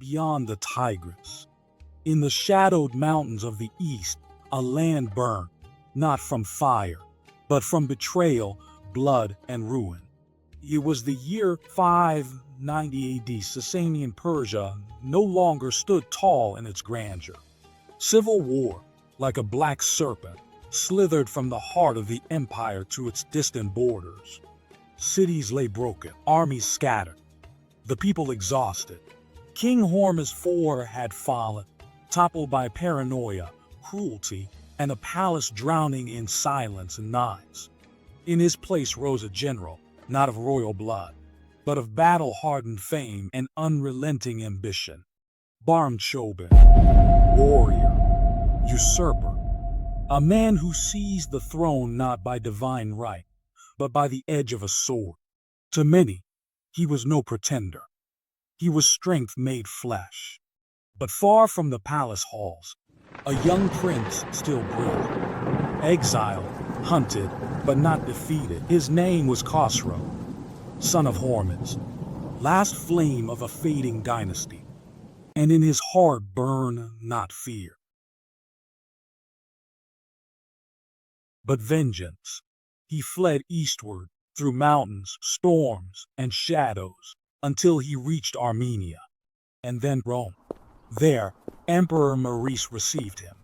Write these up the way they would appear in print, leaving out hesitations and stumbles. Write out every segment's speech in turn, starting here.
beyond the Tigris. In the shadowed mountains of the east, a land burned, not from fire, but from betrayal, blood, and ruin. It was the year 590 AD. Sasanian Persia no longer stood tall in its grandeur. Civil war, like a black serpent, slithered from the heart of the empire to its distant borders. Cities lay broken, armies scattered, the people exhausted. King Hormuz IV had fallen, toppled by paranoia, cruelty, and a palace drowning in silence and knives. In his place rose a general, not of royal blood, but of battle-hardened fame and unrelenting ambition. Bahram Chobin, warrior, usurper, a man who seized the throne not by divine right, but by the edge of a sword. To many, he was no pretender. He was strength made flesh. But far from the palace halls, a young prince still breathed. Exiled, hunted, but not defeated. His name was Khosrow, son of Hormuz, last flame of a fading dynasty. And in his heart burned not fear, but vengeance. He fled eastward, through mountains, storms, and shadows, until he reached Armenia, and then Rome. There, Emperor Maurice received him,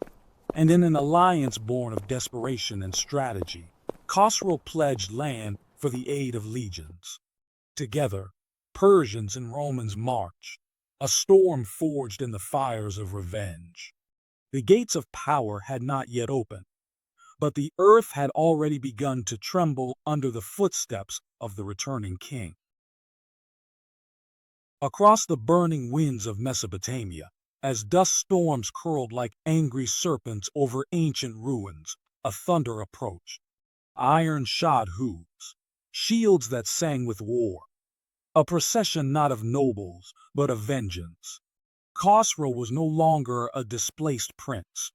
and in an alliance born of desperation and strategy, Khosrow pledged land for the aid of legions. Together, Persians and Romans marched, a storm forged in the fires of revenge. The gates of power had not yet opened, but the earth had already begun to tremble under the footsteps of the returning king. Across the burning winds of Mesopotamia, as dust storms curled like angry serpents over ancient ruins, a thunder approached. Iron-shod hooves, shields that sang with war. A procession not of nobles, but of vengeance. Khosrow was no longer a displaced prince.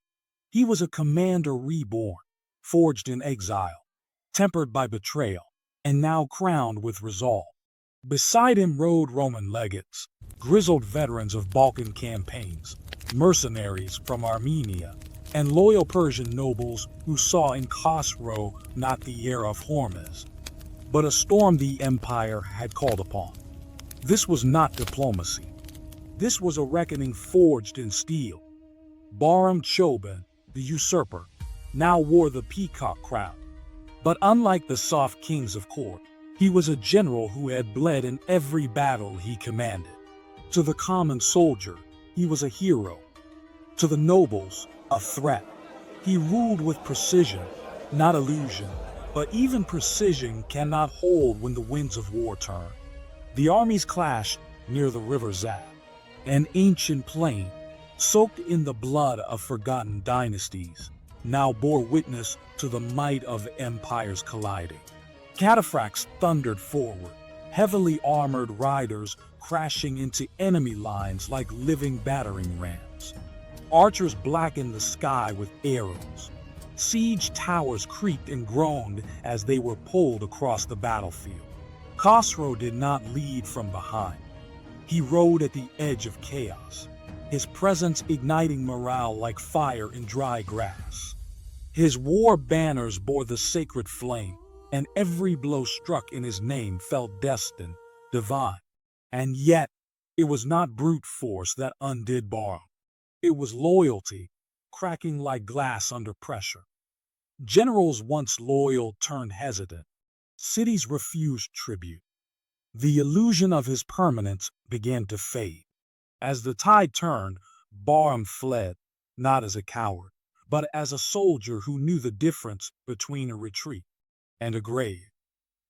He was a commander reborn, forged in exile, tempered by betrayal, and now crowned with resolve. Beside him rode Roman legates, grizzled veterans of Balkan campaigns, mercenaries from Armenia, and loyal Persian nobles who saw in Khosrow not the heir of Hormuz, but a storm the empire had called upon. This was not diplomacy. This was a reckoning forged in steel. Bahram Chobin, the usurper, now wore the Peacock Crown. But unlike the soft kings of court, he was a general who had bled in every battle he commanded. To the common soldier, he was a hero. To the nobles, a threat. He ruled with precision, not illusion, but even precision cannot hold when the winds of war turn. The armies clashed near the River Zab, an ancient plain, soaked in the blood of forgotten dynasties, now bore witness to the might of empires colliding. Cataphracts thundered forward, heavily armored riders crashing into enemy lines like living battering rams. Archers blackened the sky with arrows. Siege towers creaked and groaned as they were pulled across the battlefield. Khosrow did not lead from behind. He rode at the edge of chaos, his presence igniting morale like fire in dry grass. His war banners bore the sacred flame, and every blow struck in his name felt destined, divine. And yet, it was not brute force that undid Bahram. It was loyalty, cracking like glass under pressure. Generals once loyal turned hesitant. Cities refused tribute. The illusion of his permanence began to fade. As the tide turned, Bahram fled, not as a coward, but as a soldier who knew the difference between a retreat and a grave.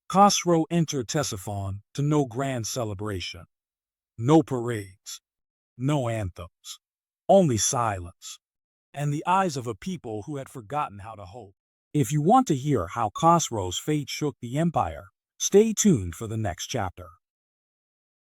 Khosrow entered Ctesiphon to no grand celebration, no parades, no anthems, only silence, and the eyes of a people who had forgotten how to hope. If you want to hear how Khosrow's fate shook the empire, stay tuned for the next chapter.